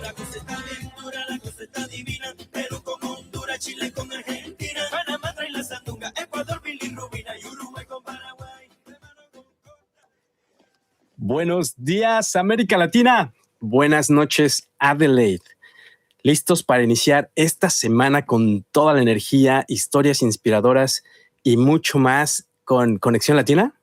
La cosa está bien dura, la cosa está divina. Perú con Honduras, Chile con Argentina. Panamá trae la sandunga, Ecuador, bilirrubina y Uruguay con Paraguay. Buenos días, América Latina. Buenas noches, Adelaide. Listos para iniciar esta semana con toda la energía, historias inspiradoras y mucho más con Conexión Latina.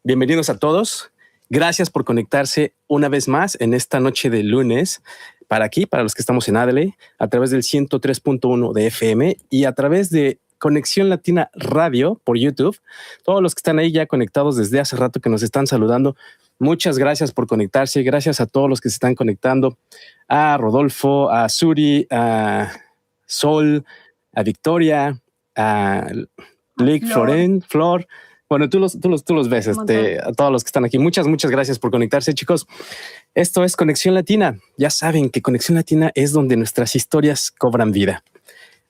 Bienvenidos a todos. Gracias por conectarse una vez más en esta noche de lunes para los que estamos en Adelaide, a través del 103.1 de FM y a través de Conexión Latina Radio por YouTube. Todos los que están ahí ya conectados desde hace rato que nos están saludando, muchas gracias por conectarse. Gracias a todos los que se están conectando, a Rodolfo, a Suri, a Sol, a Victoria, a Lick, Flor. Bueno, tú los ves, a todos los que están aquí. Muchas gracias por conectarse, chicos. Esto es Conexión Latina. Ya saben que Conexión Latina es donde nuestras historias cobran vida.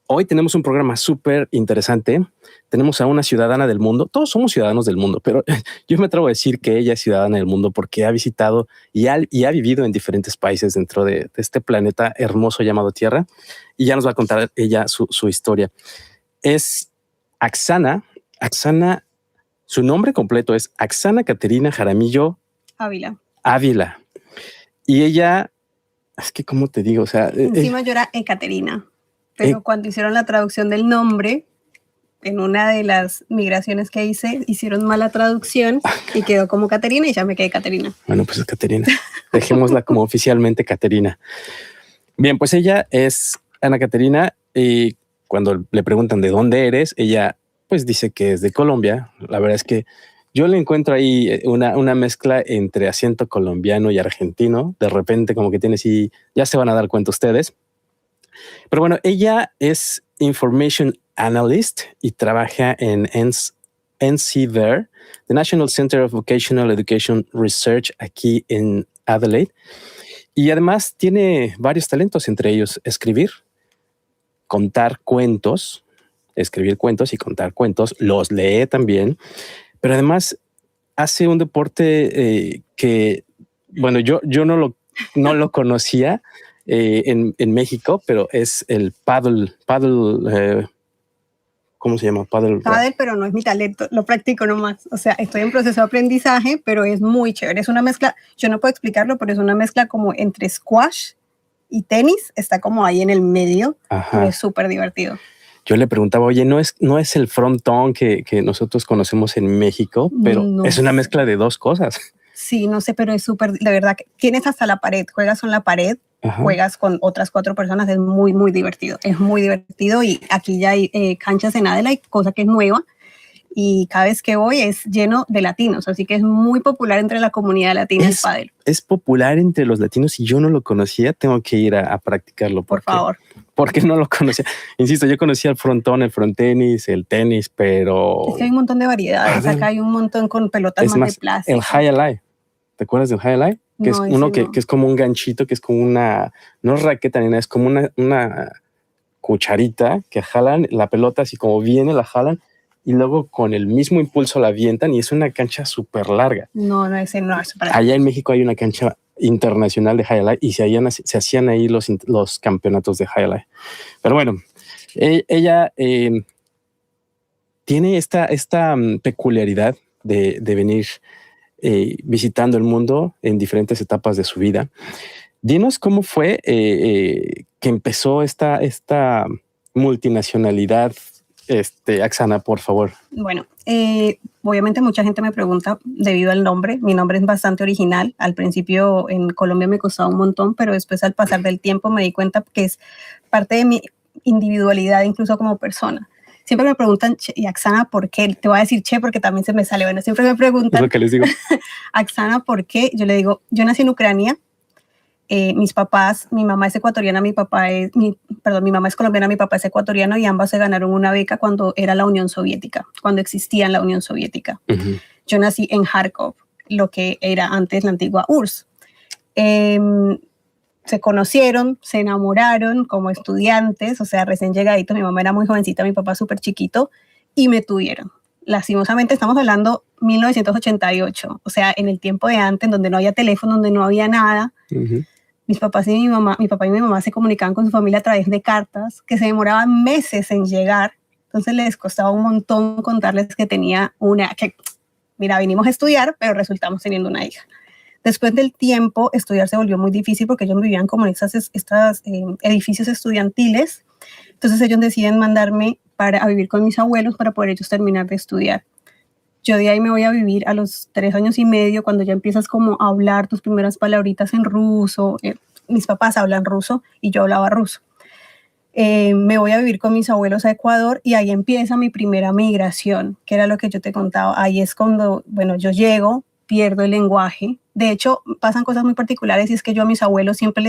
Hoy tenemos un programa súper interesante. Tenemos a una ciudadana del mundo. Todos somos ciudadanos del mundo, pero yo me atrevo a decir que ella es ciudadana del mundo porque ha visitado y ha vivido en diferentes países dentro de este planeta hermoso llamado Tierra. Y ya nos va a contar ella su historia. Es Aksana. Su nombre completo es Aksana Caterina Jaramillo Ávila. Y ella, es que, ¿cómo te digo? O sea, encima yo era Ekaterina, pero cuando hicieron la traducción del nombre, en una de las migraciones que hice, hicieron mala traducción y quedó como Caterina y ya me quedé Caterina. Bueno, pues es Caterina. Dejémosla como oficialmente Caterina. Bien, pues ella es Ana Caterina y cuando le preguntan de dónde eres, ella pues dice que es de Colombia. La verdad es que yo le encuentro ahí una mezcla entre acento colombiano y argentino. De repente como que tiene así, ya se van a dar cuenta ustedes. Pero bueno, ella es Information Analyst y trabaja en NCVER, the National Center of Vocational Education Research aquí en Adelaide. Y además tiene varios talentos, entre ellos escribir cuentos y contar cuentos, los lee también, pero además hace un deporte que, bueno, yo no lo conocía en México, pero es el paddle, ¿cómo se llama? Paddle, pero no es mi talento, lo practico nomás. O sea, estoy en proceso de aprendizaje, pero es muy chévere. Es una mezcla, yo no puedo explicarlo, pero es una mezcla como entre squash y tenis, está como ahí en el medio, pero es súper divertido. Yo le preguntaba, oye, no es el frontón que nosotros conocemos en México, pero no, es una mezcla de dos cosas. Sí, no sé, pero es súper, de verdad, que tienes hasta la pared, juegas con la pared, juegas con otras 4 personas, es muy, muy divertido. Es muy divertido y aquí ya hay canchas en Adelaide, cosa que es nueva. Y cada vez que voy es lleno de latinos, así que es muy popular entre la comunidad latina el pádel. Es popular entre los latinos y yo no lo conocía, tengo que ir a practicarlo. Por favor. Porque no lo conocía. Insisto, yo conocía el frontón, el frontenis, el tenis, pero... Es que hay un montón de variedades, acá hay un montón con pelotas más de plástico. El high alive, ¿te acuerdas del high alive? Que no, es uno que es como un ganchito, que es como una... No es raqueta ni nada, es como una cucharita que jalan la pelota así como viene, la jalan y luego con el mismo impulso la avientan y es una cancha súper larga. No, ese no es para... Allá en México hay una cancha internacional de High Alive y se hacían ahí los campeonatos de High Alive. Pero bueno, ella tiene esta peculiaridad de venir visitando el mundo en diferentes etapas de su vida. Dinos cómo fue que empezó esta multinacionalidad, Aksana, por favor. Bueno, obviamente mucha gente me pregunta debido al nombre. Mi nombre es bastante original. Al principio en Colombia me costaba un montón, pero después al pasar del tiempo me di cuenta que es parte de mi individualidad, incluso como persona. Siempre me preguntan, y Aksana, ¿por qué? Te voy a decir Che porque también se me sale. Bueno, siempre me preguntan. Es lo que les digo. Aksana, ¿por qué? Yo le digo, yo nací en Ucrania. Mis papás, mi mamá es ecuatoriana, mi mamá es colombiana, mi papá es ecuatoriano y ambas se ganaron una beca cuando era la Unión Soviética, cuando existía en la Unión Soviética. Yo nací en Kharkov, lo que era antes la antigua URSS. Se conocieron, se enamoraron como estudiantes, o sea, recién llegaditos. Mi mamá era muy jovencita, mi papá súper chiquito y me tuvieron. Lastimosamente estamos hablando 1988, o sea, en el tiempo de antes, donde no había teléfono, donde no había nada. mis papás y mi papá y mi mamá se comunicaban con su familia a través de cartas que se demoraban meses en llegar. Entonces les costaba un montón contarles que tenía mira, vinimos a estudiar, pero resultamos teniendo una hija. Después del tiempo, estudiar se volvió muy difícil porque ellos vivían como en estos edificios estudiantiles. Entonces ellos deciden mandarme a vivir con mis abuelos para poder ellos terminar de estudiar. Yo de ahí me voy a vivir a los 3 años y medio, cuando ya empiezas como a hablar tus primeras palabritas en ruso. Mis papás hablan ruso y yo hablaba ruso. Me voy a vivir con mis abuelos a Ecuador y ahí empieza mi primera migración, que era lo que yo te contaba. Ahí es cuando, bueno, yo llego, pierdo el lenguaje. De hecho, pasan cosas muy particulares y es que yo a mis abuelos siempre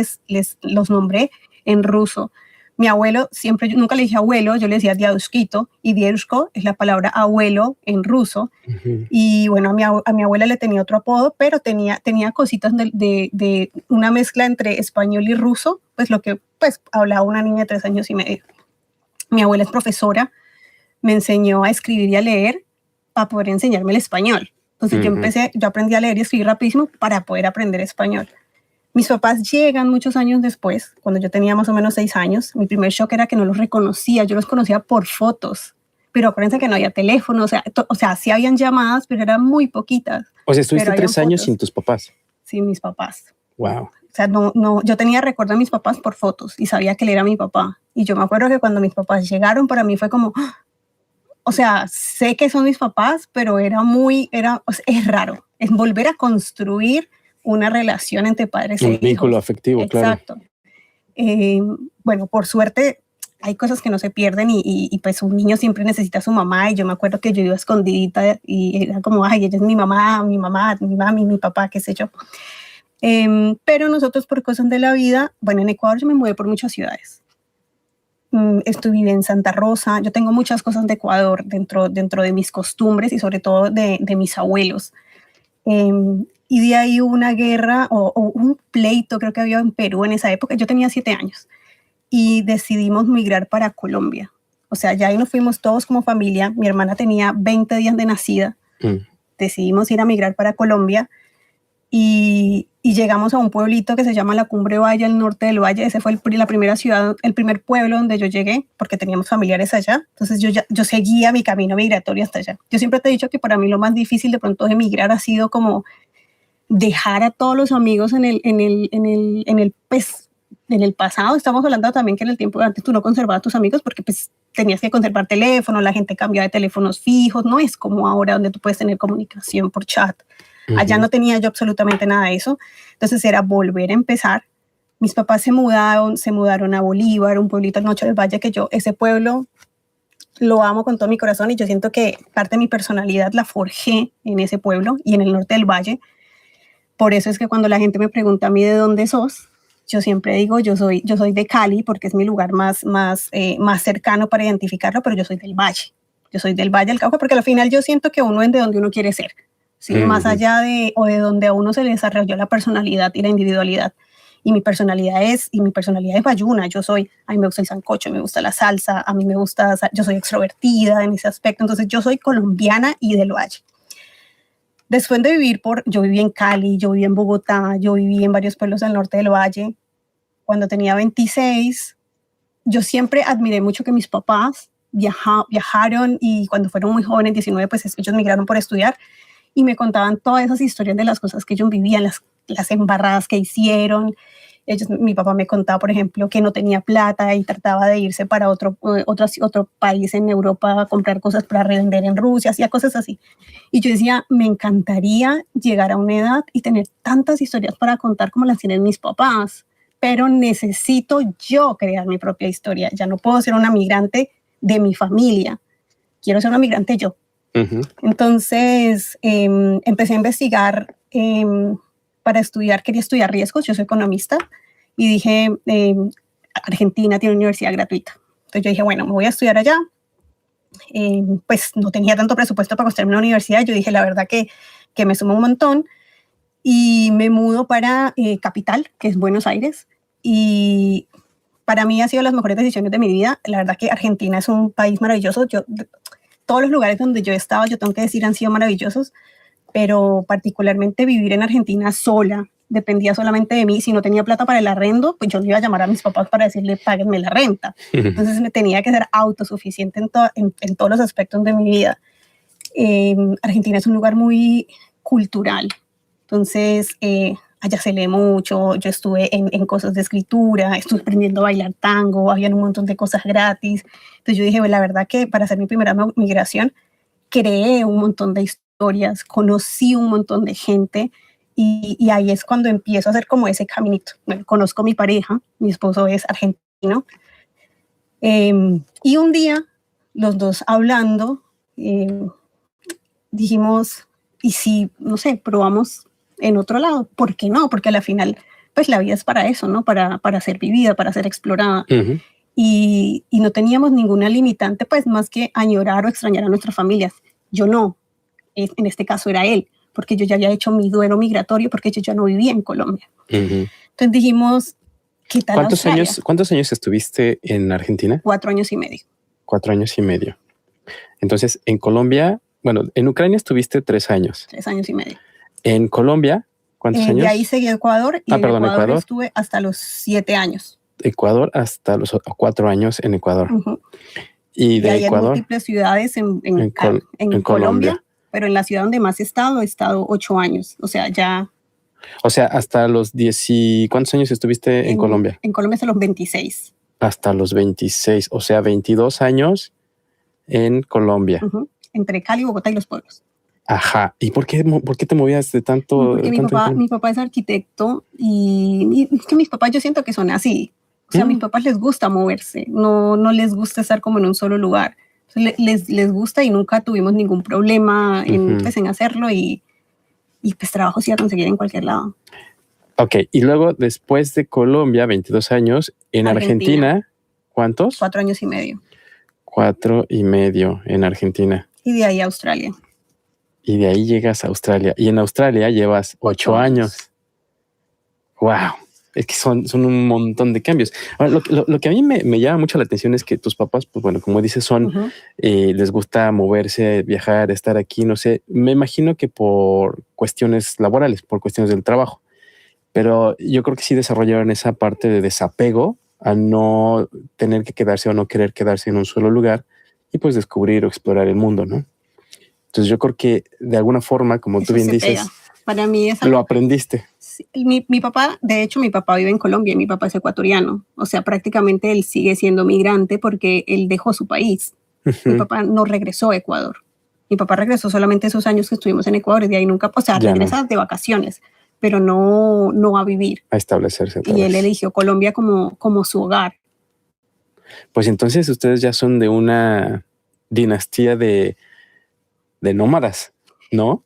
los nombré en ruso. Mi abuelo, siempre, yo nunca le dije abuelo, yo le decía diadushkito, y diedushko es la palabra abuelo en ruso. Uh-huh. Y bueno, a mi abuela le tenía otro apodo, pero tenía cositas de una mezcla entre español y ruso, pues lo que pues hablaba una niña de 3 años y medio. Mi abuela es profesora, me enseñó a escribir y a leer para poder enseñarme el español. Entonces uh-huh. yo aprendí a leer y escribir rapidísimo para poder aprender español. Mis papás llegan muchos años después, cuando yo tenía más o menos 6 años. Mi primer shock era que no los reconocía, yo los conocía por fotos, pero acuérdense que no había teléfono, o sea, sí habían llamadas, pero eran muy poquitas. O sea, estuviste 3 años sin tus papás. Sin mis papás. Wow. O sea, no, yo tenía recuerdo de mis papás por fotos y sabía que él era mi papá. Y yo me acuerdo que cuando mis papás llegaron, para mí fue como, o sea, sé que son mis papás, pero es raro, es volver a construir una relación entre padres e hijos. Un vínculo afectivo, exacto. Claro. Bueno, por suerte hay cosas que no se pierden y pues un niño siempre necesita a su mamá, y yo me acuerdo que yo iba escondidita y era como, ay, ella es mi mami, mi papá, qué sé yo. Pero nosotros, por cosas de la vida, bueno, en Ecuador yo me mudé por muchas ciudades. Estuve en Santa Rosa. Yo tengo muchas cosas de Ecuador dentro de mis costumbres y sobre todo de mis abuelos. Y de ahí hubo una guerra o un pleito, creo que había en Perú en esa época. Yo tenía 7 años y decidimos migrar para Colombia. O sea, ya ahí nos fuimos todos como familia. Mi hermana tenía 20 días de nacida. Decidimos ir a migrar para Colombia y llegamos a un pueblito que se llama La Cumbre Valle, al norte del valle. Ese fue la primera ciudad, el primer pueblo donde yo llegué, porque teníamos familiares allá. Entonces yo seguía mi camino migratorio hasta allá. Yo siempre te he dicho que para mí lo más difícil de pronto de migrar ha sido como dejar a todos los amigos en el pasado. Estamos hablando también que en el tiempo antes tú no conservabas a tus amigos porque pues tenías que conservar teléfono, la gente cambiaba de teléfonos fijos, no es como ahora donde tú puedes tener comunicación por chat. Allá no tenía yo absolutamente nada de eso. Entonces era volver a empezar. Mis papás se mudaron a Bolívar, un pueblito al norte del valle, que ese pueblo lo amo con todo mi corazón y yo siento que parte de mi personalidad la forjé en ese pueblo y en el norte del valle. Por eso es que cuando la gente me pregunta a mí de dónde sos, yo siempre digo yo soy de Cali porque es mi lugar más cercano para identificarlo, pero yo soy del valle. Yo soy del Valle del Cauca porque al final yo siento que uno es de donde uno quiere ser. ¿Sí? Más allá de donde a uno se le desarrolló la personalidad y la individualidad. Y mi personalidad es bayuna. A mí me gusta el sancocho, me gusta la salsa, yo soy extrovertida en ese aspecto. Entonces yo soy colombiana y del valle. Después de yo viví en Cali, yo viví en Bogotá, yo viví en varios pueblos del norte del valle. Cuando tenía 26, yo siempre admiré mucho que mis papás viajaron y cuando fueron muy jóvenes, 19, pues ellos migraron por estudiar. Y me contaban todas esas historias de las cosas que ellos vivían, las embarradas que hicieron. Mi papá me contaba, por ejemplo, que no tenía plata y trataba de irse para otro país en Europa a comprar cosas para revender en Rusia, hacía cosas así. Y yo decía, me encantaría llegar a una edad y tener tantas historias para contar como las tienen mis papás, pero necesito yo crear mi propia historia. Ya no puedo ser una migrante de mi familia, quiero ser una migrante yo. Uh-huh. Entonces empecé a investigar para estudiar, quería estudiar riesgos, yo soy economista y dije, Argentina tiene una universidad gratuita. Entonces yo dije, bueno, me voy a estudiar allá. Pues no tenía tanto presupuesto para costearme una universidad, yo dije la verdad que me suma un montón y me mudo para Capital, que es Buenos Aires, y para mí ha sido las mejores decisiones de mi vida. La verdad que Argentina es un país maravilloso. Todos los lugares donde yo he estado, yo tengo que decir, han sido maravillosos, pero particularmente vivir en Argentina sola, dependía solamente de mí. Si no tenía plata para el arrendo, pues yo no iba a llamar a mis papás para decirle, páguenme la renta. Entonces me tenía que ser autosuficiente en todos los aspectos de mi vida. Argentina es un lugar muy cultural. Entonces, allá se lee mucho. Yo estuve en cosas de escritura, estuve aprendiendo a bailar tango, había un montón de cosas gratis. Entonces yo dije, la verdad que para hacer mi primera migración, creé un montón de historias, conocí un montón de gente y ahí es cuando empiezo a hacer como ese caminito. Bueno, conozco a mi pareja, mi esposo es argentino, y un día los dos hablando, dijimos, ¿y si, no sé, probamos en otro lado? ¿Por qué no? Porque al final, pues la vida es para eso, ¿no? Para ser vivida, para ser explorada. Ujú. Y no teníamos ninguna limitante, pues más que añorar o extrañar a nuestras familias. Yo no, en este caso era él, porque yo ya había hecho mi duelo migratorio, porque yo ya no vivía en Colombia. Ujú. Entonces dijimos, ¿qué tal Australia? ¿Cuántos años estuviste en Argentina? 4 años y medio. 4 años y medio. Entonces, en Colombia, bueno, en Ucrania estuviste 3 años. 3 años y medio. En Colombia, ¿cuántos años? De ahí seguí a Ecuador y Ecuador. Estuve hasta los 7 años. Ecuador hasta los 4 años en Ecuador. Uh-huh. Y de ahí Ecuador. Hay múltiples ciudades en Colombia. Colombia, pero en la ciudad donde más he estado 8 años. O sea, ya. O sea, hasta los 10 y... ¿Cuántos años estuviste en Colombia? En Colombia hasta los 26. Hasta los 26, o sea, 22 años en Colombia. Uh-huh. Entre Cali, Bogotá y los pueblos. Ajá. ¿Y por qué te movías de tanto? Porque mi papá es arquitecto y es que mis papás yo siento que son así. O sea, a mis papás les gusta moverse, no les gusta estar como en un solo lugar. Les gusta y nunca tuvimos ningún problema en hacerlo y pues trabajo sí a conseguir en cualquier lado. Ok, y luego después de Colombia, 22 años, en Argentina, ¿cuántos? 4 años y medio. 4 y medio en Argentina. Y de ahí a Australia. Y de ahí llegas a Australia. Y en Australia llevas 8 años. ¡Wow! Es que son un montón de cambios. Ahora, lo que a mí me llama mucho la atención es que tus papás, pues bueno, como dices, les gusta moverse, viajar, estar aquí, no sé. Me imagino que por cuestiones laborales, por cuestiones del trabajo. Pero yo creo que sí desarrollaron esa parte de desapego a no tener que quedarse o no querer quedarse en un solo lugar y pues descubrir o explorar el mundo, ¿no? Entonces yo creo que de alguna forma, como tú bien dices, para mí es lo aprendiste. Sí, mi papá, de hecho, mi papá vive en Colombia y mi papá es ecuatoriano. O sea, prácticamente él sigue siendo migrante porque él dejó su país. Mi papá no regresó a Ecuador. Mi papá regresó solamente esos años que estuvimos en Ecuador y de ahí nunca, o sea, regresa de vacaciones, pero no a vivir. A establecerse. Y él eligió Colombia como su hogar. Pues entonces ustedes ya son de una dinastía de nómadas, ¿no?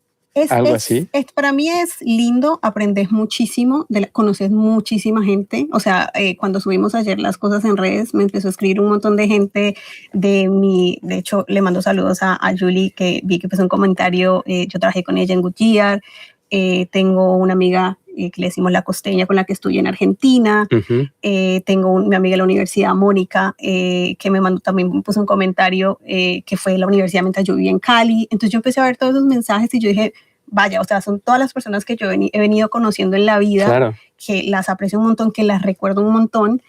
Algo así. Para mí es lindo, aprendes muchísimo, conoces muchísima gente. O sea, cuando subimos ayer las cosas en redes, me empezó a escribir un montón de gente de hecho, le mando saludos a Julie, que vi que puso un comentario. Yo trabajé con ella en Goodyear. Tengo una amiga que le decimos la costeña, con la que estudié en Argentina. Tengo mi amiga de la universidad, Mónica, que también puso un comentario que fue de la universidad mientras yo vivía en Cali. Entonces yo empecé a ver todos esos mensajes y yo dije, vaya, o sea, son todas las personas que yo he venido conociendo en la vida, claro, que las aprecio un montón, que las recuerdo un montón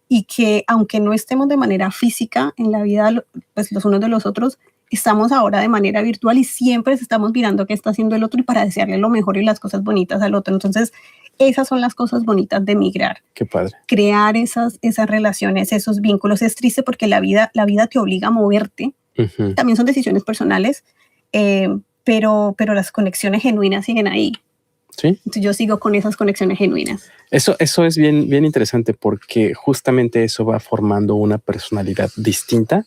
y que aunque no estemos de manera física en la vida, pues los unos de los otros, estamos ahora de manera virtual y siempre estamos mirando qué está haciendo el otro y para desearle lo mejor y las cosas bonitas al otro. Entonces, esas son las cosas bonitas de migrar. Qué padre. Crear esas relaciones, esos vínculos. Es triste porque la vida te obliga a moverte. También son decisiones personales, pero las conexiones genuinas siguen ahí. Sí. Entonces, yo sigo con esas conexiones genuinas. Eso es bien interesante porque justamente eso va formando una personalidad distinta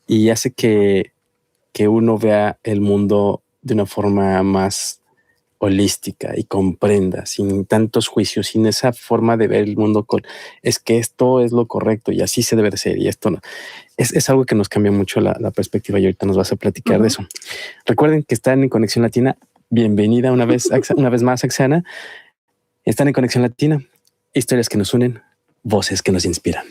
y hace que uno vea el mundo de una forma más holística y comprenda, sin tantos juicios, sin esa forma de ver el mundo es que esto es lo correcto y así se debe de ser y esto no. Es algo que nos cambia mucho la perspectiva y ahorita nos vas a platicar de eso. Recuerden que están en Conexión Latina. Bienvenida una vez más, Axiana. Están en Conexión Latina. Historias que nos unen, voces que nos inspiran.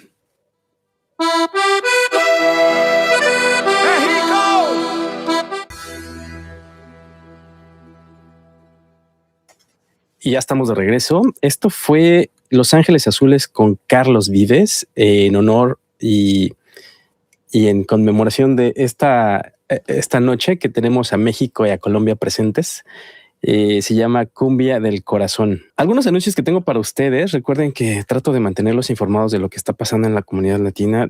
Y ya estamos de regreso. Esto fue Los Ángeles Azules con Carlos Vives en honor y en conmemoración de esta noche que tenemos a México y a Colombia presentes. Se llama Cumbia del Corazón. Algunos anuncios que tengo para ustedes. Recuerden que trato de mantenerlos informados de lo que está pasando en la comunidad latina.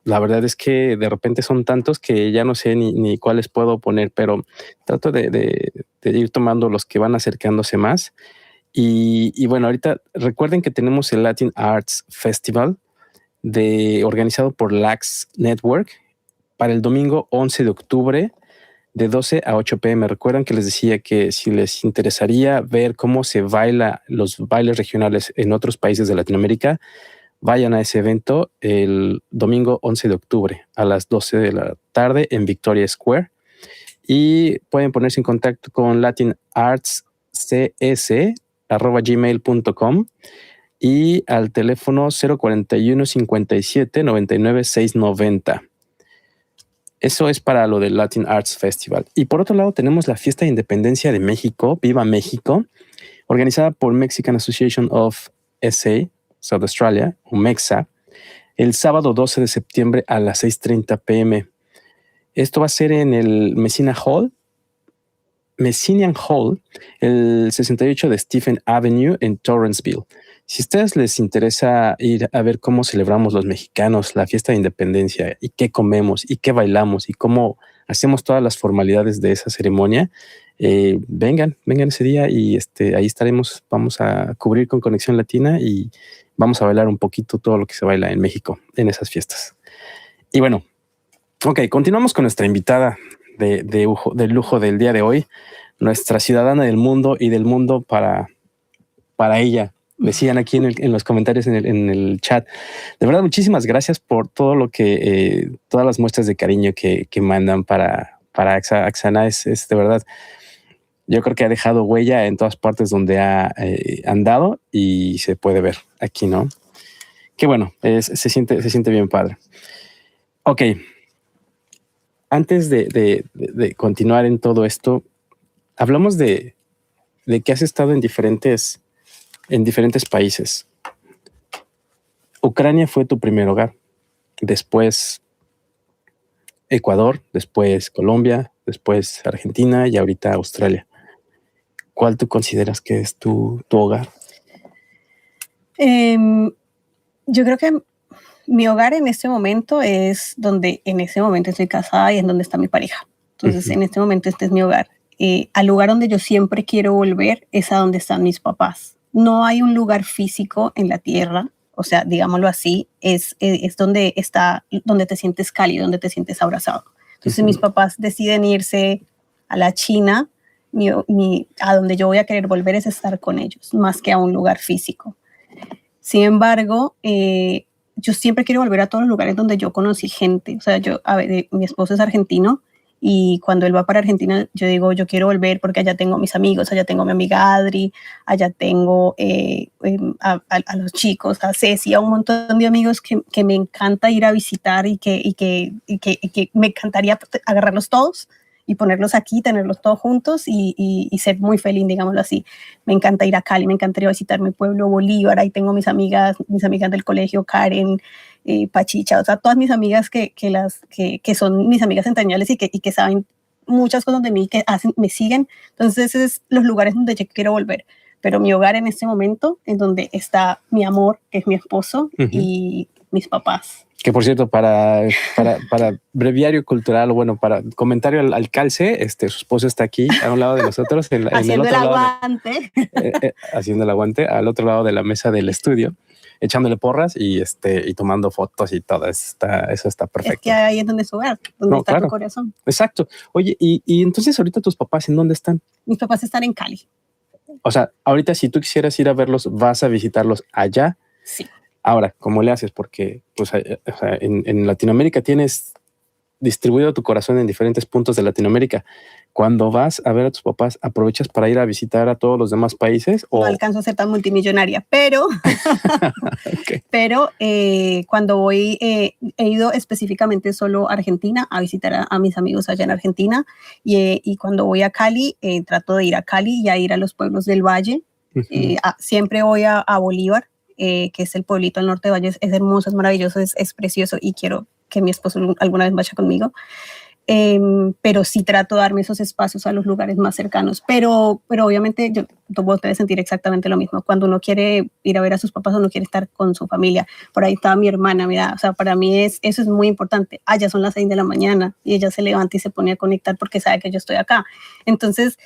La verdad es que de repente son tantos que ya no sé ni cuáles puedo poner, pero trato de ir tomando los que van acercándose más. Y bueno, ahorita recuerden que tenemos el Latin Arts Festival organizado por LAX Network para el domingo 11 de octubre de 12 a 8 p.m. Recuerdan que les decía que si les interesaría ver cómo se baila los bailes regionales en otros países de Latinoamérica, vayan a ese evento el domingo 11 de octubre a las 12 de la tarde en Victoria Square. Y pueden ponerse en contacto con latinartscs@gmail.com y al teléfono 041 57 99 690. Eso es para lo del Latin Arts Festival. Y por otro lado tenemos la Fiesta de Independencia de México, Viva México, organizada por Mexican Association of SA, South Australia, o MEXA, el sábado 12 de septiembre a las 6:30 p.m. Esto va a ser en el Messinian Hall, el 68 de Stephen Avenue en Torranceville. Si a ustedes les interesa ir a ver cómo celebramos los mexicanos la fiesta de independencia y qué comemos y qué bailamos y cómo hacemos todas las formalidades de esa ceremonia, vengan ese día y ahí estaremos. Vamos a cubrir con Conexión Latina y vamos a bailar un poquito todo lo que se baila en México en esas fiestas. Y bueno, ok, continuamos con nuestra invitada de lujo del día de hoy, nuestra ciudadana del mundo y del mundo para ella. Decían aquí en los comentarios en el chat. De verdad, muchísimas gracias por todo lo que, todas las muestras de cariño que mandan para Aksana. Es de verdad, yo creo que ha dejado huella en todas partes donde ha andado y se puede ver aquí, ¿no? Qué bueno, se siente bien padre. Ok. Antes de continuar en todo esto, hablamos de que has estado en diferentes países. Ucrania fue tu primer hogar, después Ecuador, después Colombia, después Argentina y ahorita Australia. ¿Cuál tú consideras que es tu hogar? Yo creo que mi hogar en este momento es donde en ese momento estoy casada y es donde está mi pareja. Entonces, en este momento este es mi hogar. Al lugar donde yo siempre quiero volver es a donde están mis papás. No hay un lugar físico en la tierra, o sea, digámoslo así, es donde te sientes cálido, donde te sientes abrazado. Entonces mis papás deciden irse a la China, a donde yo voy a querer volver es estar con ellos, más que a un lugar físico. Sin embargo, yo siempre quiero volver a todos los lugares donde yo conocí gente. O sea, mi esposo es argentino y cuando él va para Argentina, yo digo, yo quiero volver porque allá tengo mis amigos, allá tengo a mi amiga Adri, allá tengo a los chicos, a Ceci, a un montón de amigos que me encanta ir a visitar y que me encantaría agarrarlos todos y ponerlos aquí, tenerlos todos juntos y ser muy feliz, digámoslo así. Me encanta ir a Cali, me encantaría visitar mi pueblo Bolívar, ahí tengo mis amigas del colegio, Karen, Pachicha, o sea, todas mis amigas que son mis amigas entrañables y que saben muchas cosas de mí, que me siguen. Entonces, esos son los lugares donde yo quiero volver. Pero mi hogar en este momento es donde está mi amor, que es mi esposo, y mis papás. Que por cierto, para breviario cultural, bueno, para comentario al calce, su esposo está aquí a un lado de nosotros, haciendo el aguante. Haciendo el aguante, al otro lado de la mesa del estudio, echándole porras y tomando fotos y todo. Eso está perfecto. Es que ahí es donde es su hogar, donde está tu corazón. Exacto. Oye, y entonces ahorita tus papás, ¿en dónde están? Mis papás están en Cali. O sea, ahorita si tú quisieras ir a verlos, ¿vas a visitarlos allá? Sí. Ahora, ¿cómo le haces? Porque pues, en Latinoamérica tienes distribuido tu corazón en diferentes puntos de Latinoamérica. Cuando vas a ver a tus papás, ¿aprovechas para ir a visitar a todos los demás países? No alcanzo a ser tan multimillonaria, pero, okay. Pero cuando voy, he ido específicamente solo a Argentina a visitar a mis amigos allá en Argentina y cuando voy a Cali, trato de ir a Cali y a ir a los pueblos del Valle. Siempre voy a Bolívar, que es el pueblito al norte de Valles. Es hermoso, es maravilloso, es precioso y quiero que mi esposo alguna vez vaya conmigo. Pero sí trato de darme esos espacios a los lugares más cercanos. Pero obviamente vos debes sentir exactamente lo mismo. Cuando uno quiere ir a ver a sus papás, uno quiere estar con su familia. Por ahí estaba mi hermana, mira, o sea, para mí eso es muy importante. Ya son las 6 de la mañana y ella se levanta y se pone a conectar porque sabe que yo estoy acá. Entonces,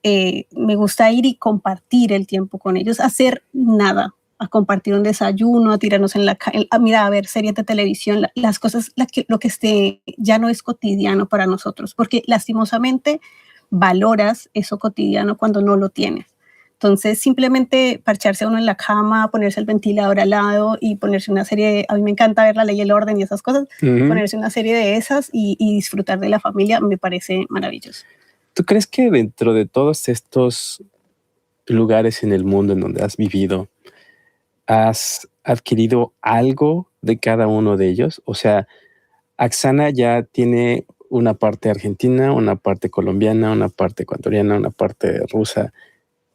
me gusta ir y compartir el tiempo con ellos, hacer nada, a compartir un desayuno, a tirarnos en la calle, a ver series de televisión, las cosas, lo que ya no es cotidiano para nosotros, porque lastimosamente valoras eso cotidiano cuando no lo tienes. Entonces, simplemente parcharse uno en la cama, ponerse el ventilador al lado y ponerse una serie, a mí me encanta ver La Ley y el Orden y esas cosas, ponerse una serie de esas y disfrutar de la familia me parece maravilloso. ¿Tú crees que dentro de todos estos lugares en el mundo en donde has vivido, has adquirido algo de cada uno de ellos? O sea, Aksana ya tiene una parte argentina, una parte colombiana, una parte ecuatoriana, una parte rusa.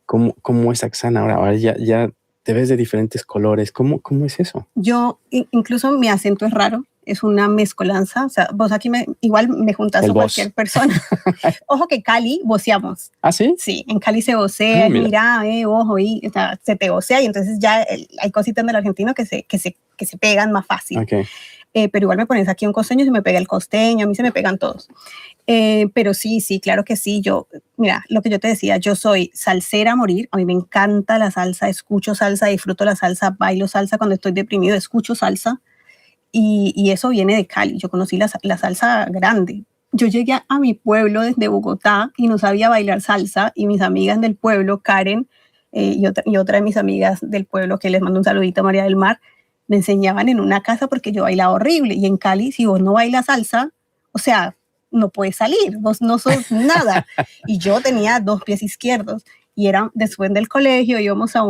¿Cómo es Aksana ahora? Ahora ya te ves de diferentes colores. ¿Cómo es eso? Yo, incluso mi acento es raro, es una mezcolanza. O sea, vos aquí igual me juntas con cualquier persona. Ojo que Cali voceamos. ¿Ah, sí? Sí, en Cali se vocea, mira, ojo, y o sea, se te vocea y entonces ya hay cositas del argentino que se pegan más fácil. Okay. Pero igual me pones aquí un costeño y se me pega el costeño, a mí se me pegan todos. Pero sí, claro que sí. Mira, lo que yo te decía, yo soy salsera a morir, a mí me encanta la salsa, escucho salsa, disfruto la salsa, bailo salsa cuando estoy deprimido, escucho salsa y eso viene de Cali. Yo conocí la salsa grande. Yo llegué a mi pueblo desde Bogotá y no sabía bailar salsa y mis amigas del pueblo, Karen y otra de mis amigas del pueblo, que les mando un saludito a María del Mar, me enseñaban en una casa porque yo bailaba horrible. Y en Cali, si vos no bailas salsa, o sea, no puedes salir, vos no sos nada. Y yo tenía 2 pies izquierdos y después del colegio íbamos a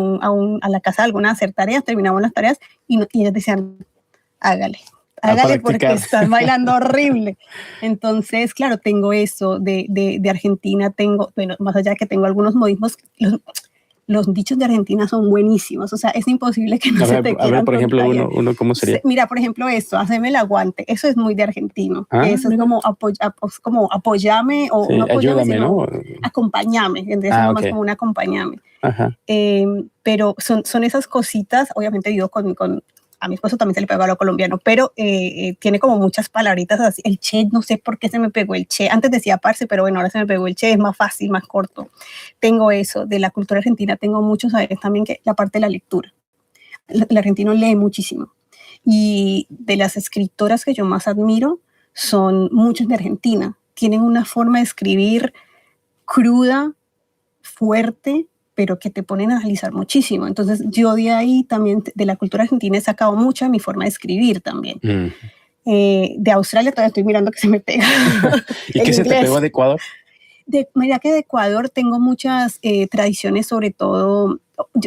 la casa de alguna a hacer tareas, terminamos las tareas y ellos decían, hágale porque estás bailando horrible. Entonces, claro, tengo eso de Argentina, bueno, más allá de que tengo algunos modismos, los dichos de Argentina son buenísimos, o sea, es imposible que no se te quieran. A ver, por ejemplo, uno ¿cómo sería? Mira, por ejemplo, haceme el aguante, eso es muy de argentino. Eso es como apoyame o sí, no apoyame, ayúdame, sino ¿no? acompáñame, entonces okay. Más como un acompáñame. Ajá. Pero son esas cositas, obviamente digo a mi esposo también se le pegó a lo colombiano, pero tiene como muchas palabritas así. El che, no sé por qué se me pegó el che. Antes decía parce, pero bueno, ahora se me pegó el che, es más fácil, más corto. Tengo eso. De la cultura argentina tengo mucho saber también que la parte de la lectura. El argentino lee muchísimo. Y de las escritoras que yo más admiro son muchas de Argentina. Tienen una forma de escribir cruda, fuerte, pero que te ponen a analizar muchísimo. Entonces, yo de ahí también, de la cultura argentina, he sacado mucho de mi forma de escribir también. De Australia todavía estoy mirando que se me pega. ¿Y qué se te pegó de Ecuador? Mira que de Ecuador tengo muchas tradiciones, sobre todo,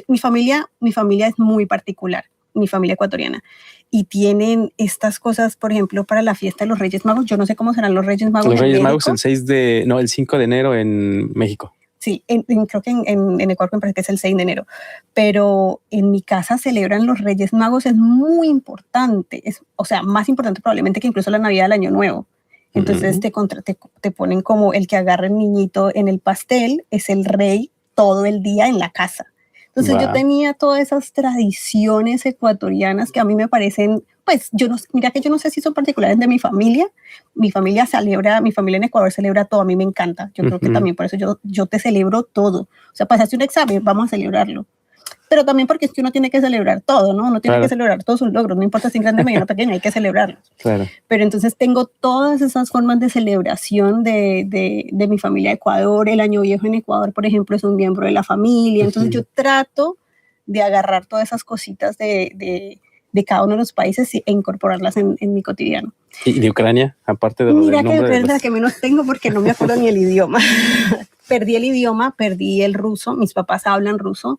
mi familia es muy particular, mi familia ecuatoriana, y tienen estas cosas, por ejemplo, para la fiesta de los Reyes Magos. Yo no sé cómo serán los Reyes Magos. Los Reyes Magos el 5 de enero en México. Sí, creo que en Ecuador me parece que es el 6 de enero, pero en mi casa celebran los Reyes Magos, es muy importante, o sea, más importante probablemente que incluso la Navidad del Año Nuevo. Entonces te ponen como el que agarra el niñito en el pastel, es el rey todo el día en la casa. Entonces yo tenía todas esas tradiciones ecuatorianas que a mí me parecen, pues mira que yo no sé si son particulares de mi familia. Mi familia en Ecuador celebra todo, a mí me encanta. Yo creo que también por eso yo te celebro todo. O sea, pasaste un examen, vamos a celebrarlo. Pero también porque es que uno tiene que celebrar todo, ¿no? Uno tiene que celebrar todos sus logros, no importa si es grande, mediano, pequeño, hay que celebrarlos. Claro. Pero entonces tengo todas esas formas de celebración de mi familia de Ecuador. El Año Viejo en Ecuador, por ejemplo, es un miembro de la familia. Entonces yo trato de agarrar todas esas cositas de cada uno de los países e incorporarlas en mi cotidiano. ¿Y de Ucrania? Aparte de Mira que de la que menos tengo porque no me acuerdo ni el idioma. Perdí el idioma, perdí el ruso. Mis papás hablan ruso.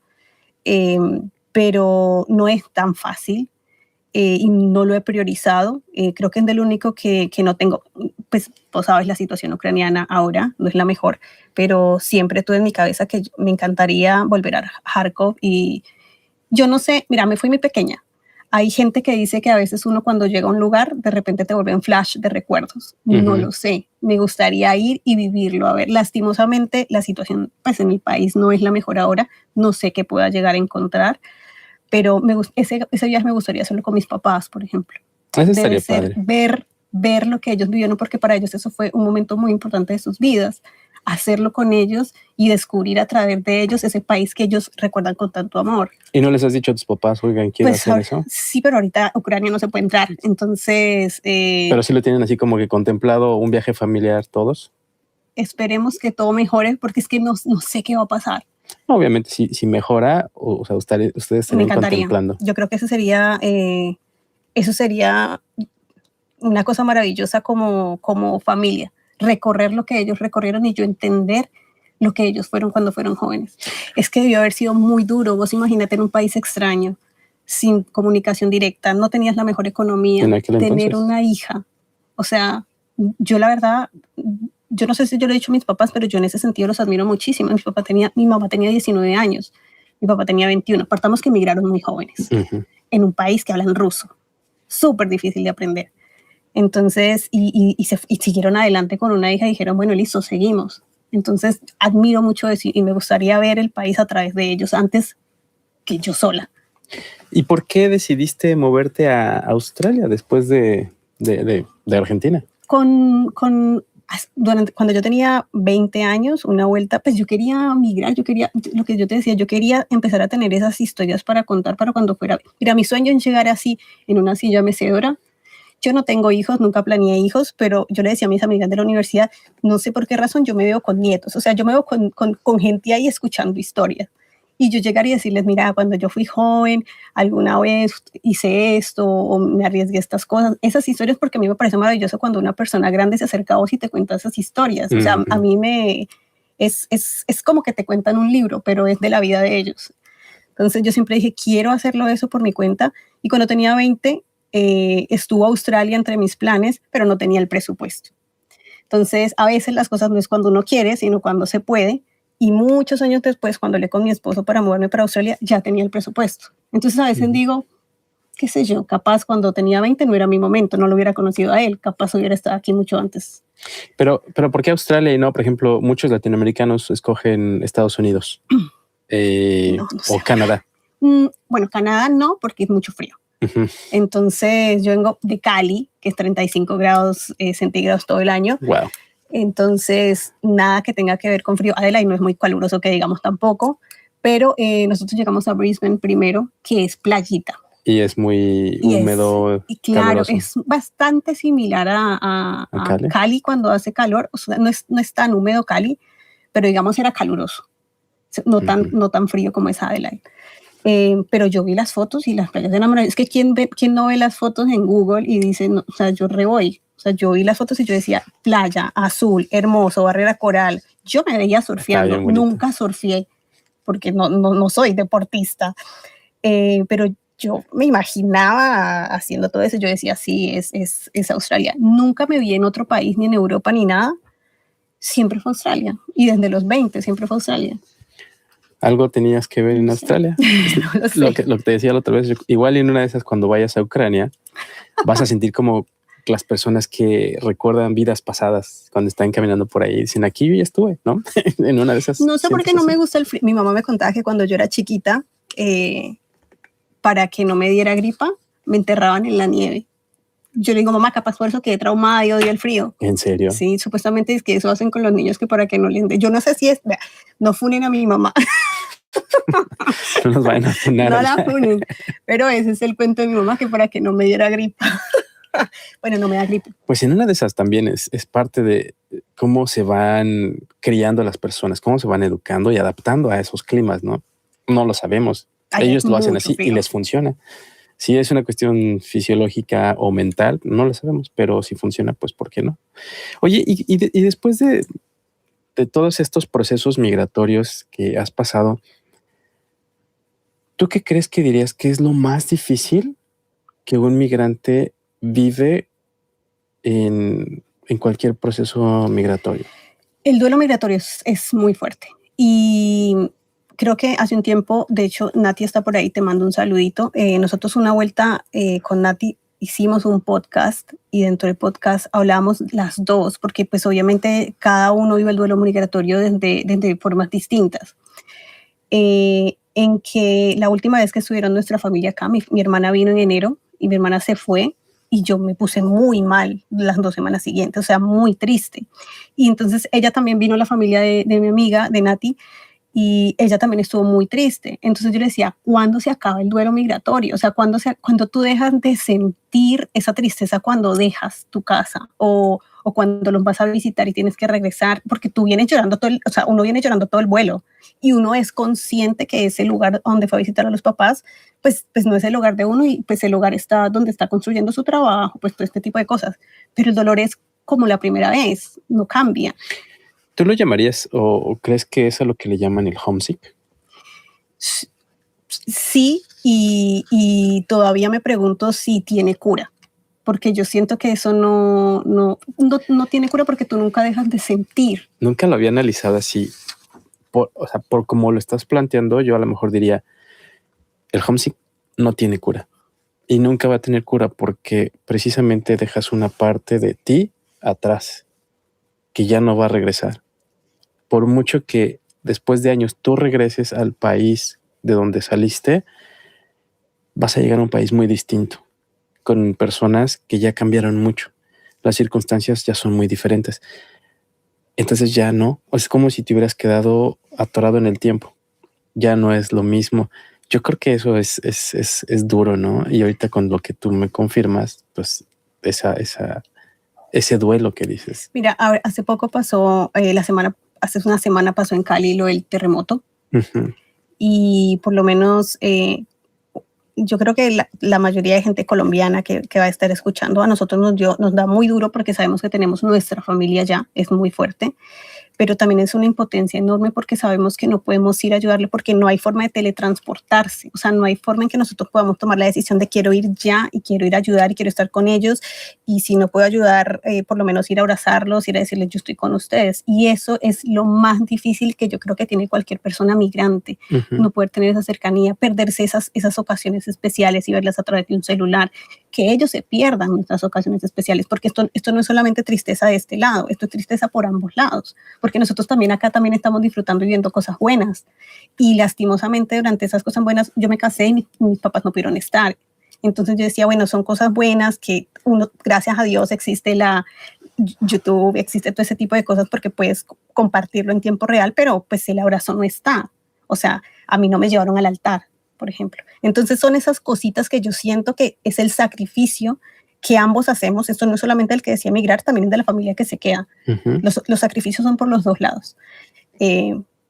Pero no es tan fácil. y no lo he priorizado. Creo que es del único que no tengo. Pues vos sabes, la situación ucraniana ahora no es la mejor, pero siempre tuve en mi cabeza que me encantaría volver a Kharkov. Y yo no sé, mira, me fui muy pequeña. Hay gente que dice que a veces uno cuando llega a un lugar, de repente te vuelve un flash de recuerdos. No lo sé. Me gustaría ir y vivirlo. A ver, lastimosamente la situación pues, en mi país no es la mejor ahora. No sé qué pueda llegar a encontrar, pero ese viaje me gustaría hacerlo con mis papás, por ejemplo. Eso estaría padre. Ver lo que ellos vivieron, porque para ellos eso fue un momento muy importante de sus vidas. Hacerlo con ellos y descubrir a través de ellos ese país que ellos recuerdan con tanto amor. ¿Y no les has dicho a tus papás, oigan, quiero Pues, hacer eso? Sí, pero ahorita Ucrania no se puede entrar, entonces... Pero sí lo tienen así como que contemplado un viaje familiar todos. Esperemos que todo mejore, porque es que no sé qué va a pasar. Obviamente, si mejora, o sea, ustedes estarían contemplando. Yo creo que eso sería una cosa maravillosa como familia, recorrer lo que ellos recorrieron y yo entender lo que ellos fueron cuando fueron jóvenes. Es que debió haber sido muy duro. Vos imagínate en un país extraño, sin comunicación directa, no tenías la mejor economía, tener una hija. O sea, yo la verdad, yo no sé si yo lo he dicho a mis papás, pero yo en ese sentido los admiro muchísimo. Mi mamá tenía 19 años, mi papá tenía 21. Partamos que emigraron muy jóvenes, en un país que hablan ruso, súper difícil de aprender. Entonces, y siguieron adelante con una hija y dijeron, bueno, listo, seguimos. Entonces, admiro mucho eso y me gustaría ver el país a través de ellos antes que yo sola. ¿Y por qué decidiste moverte a Australia después de Argentina? Cuando yo tenía 20 años, una vuelta, pues yo quería migrar, lo que yo te decía, yo quería empezar a tener esas historias para contar para cuando fuera. Mira, mi sueño es llegar así en una silla mecedora. Yo no tengo hijos, nunca planeé hijos, pero yo le decía a mis amigas de la universidad, no sé por qué razón yo me veo con nietos, o sea, yo me veo con gente ahí escuchando historias. Y yo llegar y decirles, mira, cuando yo fui joven, alguna vez hice esto o me arriesgué a estas cosas. Esas historias, porque a mí me parece maravilloso cuando una persona grande se acerca a vos y te cuenta esas historias. O sea, a mí es como que te cuentan un libro, pero es de la vida de ellos. Entonces yo siempre dije, quiero hacerlo eso por mi cuenta. Y cuando tenía 20, estuvo Australia entre mis planes, pero no tenía el presupuesto. Entonces, a veces las cosas no es cuando uno quiere, sino cuando se puede. Y muchos años después, cuando hablé con mi esposo para mudarme para Australia, ya tenía el presupuesto. Entonces, a veces digo, qué sé yo, capaz cuando tenía 20 no era mi momento, no lo hubiera conocido a él, capaz hubiera estado aquí mucho antes. Pero ¿por qué Australia y no? Por ejemplo, muchos latinoamericanos escogen Estados Unidos o Canadá. Bueno, Canadá no, porque es mucho frío. Entonces, yo vengo de Cali, que es 35 grados centígrados todo el año. Wow. Entonces, nada que tenga que ver con frío. Adelaide no es muy caluroso, que digamos tampoco, pero nosotros llegamos a Brisbane primero, que es playita. Y es muy húmedo. Y claro, caluroso. Es bastante similar a Cali cuando hace calor. O sea, no es tan húmedo Cali, pero digamos era caluroso. No tan frío como es Adelaide. Pero yo vi las fotos y las playas de enamoradas. Es que ¿quién no ve las fotos en Google y dice, no, o sea, yo voy? O sea, yo vi las fotos y yo decía, playa, azul, hermoso, barrera coral. Yo me veía surfeando, nunca surfeé, porque no soy deportista. Pero yo me imaginaba haciendo todo eso. Yo decía, sí, es Australia. Nunca me vi en otro país, ni en Europa, ni nada. Siempre fue Australia. Y desde los 20 siempre fue Australia. Algo tenías que ver en Australia. No lo sé. Lo que te decía la otra vez, igual en una de esas cuando vayas a Ucrania, vas a sentir como las personas que recuerdan vidas pasadas cuando están caminando por ahí. Dicen, aquí yo ya estuve, ¿no? En una de esas. No sé por qué no me gusta el frío. Mi mamá me contaba que cuando yo era chiquita, para que no me diera gripa, me enterraban en la nieve. Yo le digo, mamá, capaz por eso quedé traumada y odio el frío. ¿En serio? Sí, supuestamente es que eso hacen con los niños, que para que no les dé. Yo no sé si es... No funen a mi mamá. No nos vayan a funar. No la funen. Pero ese es el cuento de mi mamá, que para que no me diera gripa. Bueno, no me da gripe. Pues en una de esas también es parte de cómo se van criando las personas, cómo se van educando y adaptando a esos climas, ¿no? No lo sabemos. Ellos lo hacen así y les funciona. Si es una cuestión fisiológica o mental, no lo sabemos, pero si funciona, pues ¿por qué no? Oye, y después de todos estos procesos migratorios que has pasado, ¿tú qué crees que dirías que es lo más difícil que un migrante vive en cualquier proceso migratorio? El duelo migratorio es muy fuerte y creo que hace un tiempo, de hecho, Nati está por ahí, te mando un saludito. Nosotros una vuelta con Nati hicimos un podcast y dentro del podcast hablábamos las dos, porque pues obviamente cada uno vive el duelo migratorio desde formas distintas. En que la última vez que estuvieron nuestra familia acá, mi hermana vino en enero y mi hermana se fue y yo me puse muy mal las 2 semanas siguientes, o sea, muy triste. Y entonces ella también vino, la familia de mi amiga, de Nati, y ella también estuvo muy triste. Entonces yo le decía, ¿cuándo se acaba el duelo migratorio? O sea, cuando tú dejas de sentir esa tristeza cuando dejas tu casa o cuando los vas a visitar y tienes que regresar, porque tú vienes llorando o sea, uno viene llorando todo el vuelo y uno es consciente que ese lugar donde fue a visitar a los papás, pues no es el hogar de uno y pues el hogar está donde está construyendo su trabajo, pues todo este tipo de cosas. Pero el dolor es como la primera vez, no cambia. ¿Tú lo llamarías o crees que es a lo que le llaman el homesick? Sí, y todavía me pregunto si tiene cura, porque yo siento que eso no tiene cura porque tú nunca dejas de sentir. Nunca lo había analizado así. O sea, por como lo estás planteando, yo a lo mejor diría, el homesick no tiene cura y nunca va a tener cura porque precisamente dejas una parte de ti atrás que ya no va a regresar. Por mucho que después de años tú regreses al país de donde saliste, vas a llegar a un país muy distinto, con personas que ya cambiaron mucho. Las circunstancias ya son muy diferentes. Entonces ya no, es como si te hubieras quedado atorado en el tiempo. Ya no es lo mismo. Yo creo que eso es duro, ¿no? Y ahorita con lo que tú me confirmas, pues ese duelo que dices. Mira, hace poco pasó, hace una semana pasó en Cali lo del terremoto. Uh-huh. Y por lo menos yo creo que la mayoría de gente colombiana que va a estar escuchando, a nosotros nos da muy duro porque sabemos que tenemos nuestra familia ya, es muy fuerte, pero también es una impotencia enorme porque sabemos que no podemos ir a ayudarle porque no hay forma de teletransportarse, o sea, no hay forma en que nosotros podamos tomar la decisión de quiero ir ya y quiero ir a ayudar y quiero estar con ellos y si no puedo ayudar, por lo menos ir a abrazarlos, ir a decirles yo estoy con ustedes y eso es lo más difícil que yo creo que tiene cualquier persona migrante, no poder tener esa cercanía, perderse esas ocasiones especiales y verlas a través de un celular, que ellos se pierdan nuestras ocasiones especiales, porque esto no es solamente tristeza de este lado, esto es tristeza por ambos lados, porque nosotros también acá también estamos disfrutando y viendo cosas buenas. Y lastimosamente durante esas cosas buenas yo me casé y mis papás no pudieron estar. Entonces yo decía, bueno, son cosas buenas que uno, gracias a Dios existe YouTube, existe todo ese tipo de cosas porque puedes compartirlo en tiempo real, pero pues el abrazo no está. O sea, a mí no me llevaron al altar, por ejemplo. Entonces son esas cositas que yo siento que es el sacrificio que ambos hacemos. Esto no es solamente el que decía migrar, también es de la familia que se queda. Uh-huh. Los sacrificios son por los dos lados.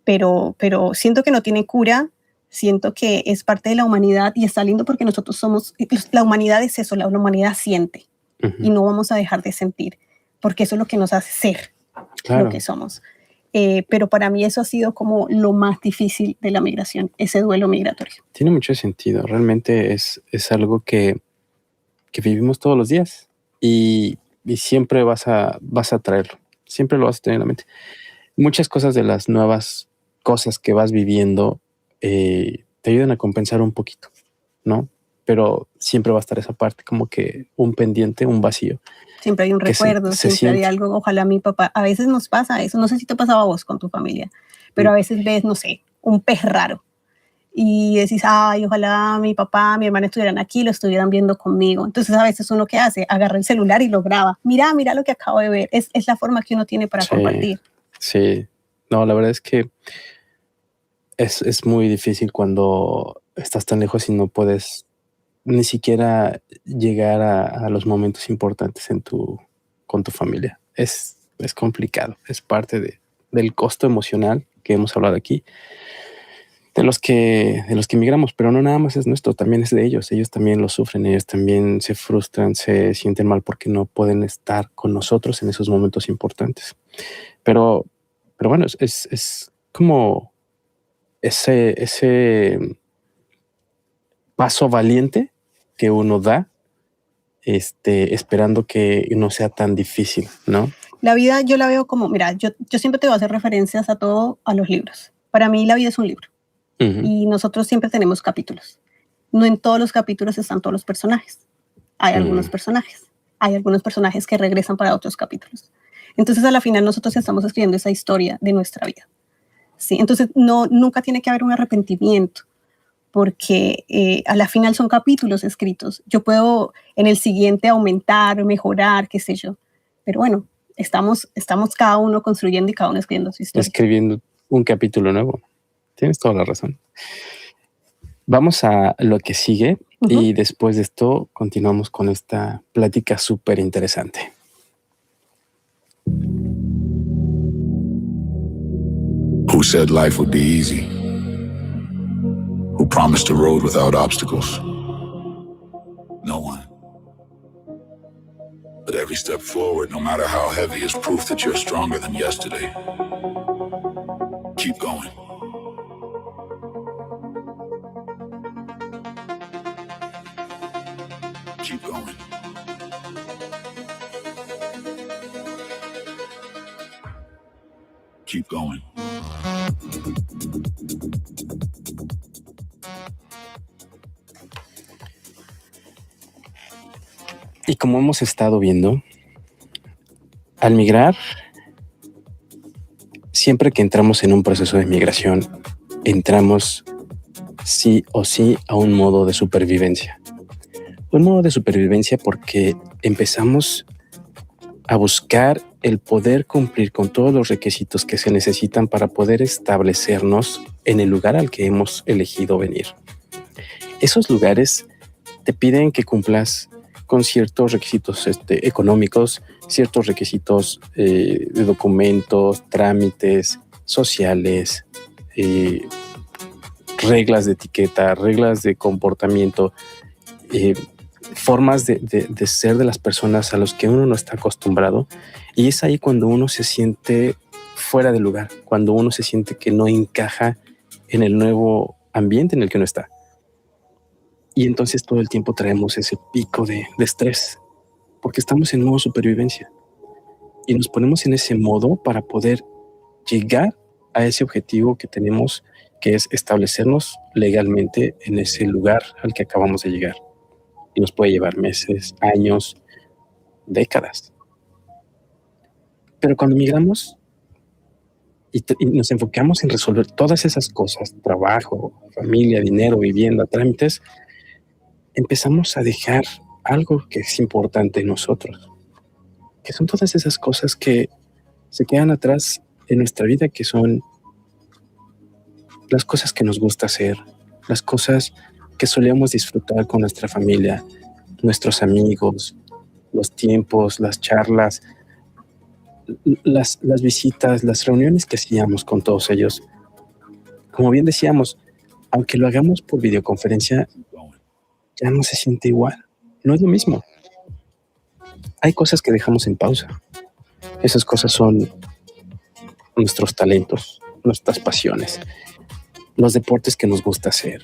Pero siento que no tiene cura, siento que es parte de la humanidad y está lindo porque nosotros somos, la humanidad es eso, la humanidad siente uh-huh. y no vamos a dejar de sentir, porque eso es lo que nos hace ser lo que somos. Pero para mí eso ha sido como lo más difícil de la migración, ese duelo migratorio. Tiene mucho sentido, realmente es algo que vivimos todos los días y siempre vas a traerlo, siempre lo vas a tener en la mente. Muchas cosas de las nuevas cosas que vas viviendo te ayudan a compensar un poquito, ¿no? Pero siempre va a estar esa parte como que un pendiente, un vacío. Siempre hay un recuerdo, siempre hay algo, ojalá mi papá, a veces nos pasa eso, no sé si te pasaba a vos con tu familia, pero a veces ves, no sé, un pez raro y decís, ay, ojalá mi papá, mi hermana estuvieran aquí, lo estuvieran viendo conmigo. Entonces a veces uno ¿qué hace? Agarra el celular y lo graba. Mira lo que acabo de ver. Es la forma que uno tiene para compartir. Sí, no, la verdad es que es muy difícil cuando estás tan lejos y no puedes ni siquiera llegar a los momentos importantes con tu familia. Es complicado, es parte del costo emocional que hemos hablado aquí, de los que migramos, pero no nada más es nuestro, también es de ellos también lo sufren, ellos también se frustran, se sienten mal porque no pueden estar con nosotros en esos momentos importantes. Pero bueno, es como ese paso valiente que uno da esperando que no sea tan difícil, ¿no? La vida yo la veo como, mira, yo siempre te voy a hacer referencias a los libros. Para mí la vida es un libro y nosotros siempre tenemos capítulos. No en todos los capítulos están todos los personajes. Hay algunos personajes que regresan para otros capítulos. Entonces a la final nosotros estamos escribiendo esa historia de nuestra vida. ¿Sí? Entonces nunca tiene que haber un arrepentimiento, porque a la final son capítulos escritos. Yo puedo en el siguiente aumentar, mejorar, qué sé yo. Pero bueno, estamos cada uno construyendo y cada uno escribiendo su historia. Escribiendo un capítulo nuevo. Tienes toda la razón. Vamos a lo que sigue y después de esto continuamos con esta plática súper interesante. Who said life would be easy? Who promised a road without obstacles? No one. But every step forward, no matter how heavy, is proof that you're stronger than yesterday. Keep going. Keep going. Keep going. Y como hemos estado viendo, al migrar, siempre que entramos en un proceso de migración, entramos sí o sí a un modo de supervivencia. Un modo de supervivencia porque empezamos a buscar el poder cumplir con todos los requisitos que se necesitan para poder establecernos en el lugar al que hemos elegido venir. Esos lugares te piden que cumplas con ciertos requisitos económicos, ciertos requisitos de documentos, trámites sociales, reglas de etiqueta, reglas de comportamiento, formas de ser de las personas a los que uno no está acostumbrado. Y es ahí cuando uno se siente fuera de lugar, cuando uno se siente que no encaja en el nuevo ambiente en el que uno está. Y entonces todo el tiempo traemos ese pico de estrés, porque estamos en modo supervivencia. Y nos ponemos en ese modo para poder llegar a ese objetivo que tenemos, que es establecernos legalmente en ese lugar al que acabamos de llegar. Y nos puede llevar meses, años, décadas. Pero cuando migramos y nos enfocamos en resolver todas esas cosas, trabajo, familia, dinero, vivienda, trámites, empezamos a dejar algo que es importante en nosotros, que son todas esas cosas que se quedan atrás en nuestra vida, que son las cosas que nos gusta hacer, las cosas que solíamos disfrutar con nuestra familia, nuestros amigos, los tiempos, las charlas, las visitas, las reuniones que hacíamos con todos ellos. Como bien decíamos, aunque lo hagamos por videoconferencia, ya no se siente igual, no es lo mismo. Hay cosas que dejamos en pausa. Esas cosas son nuestros talentos, nuestras pasiones, los deportes que nos gusta hacer,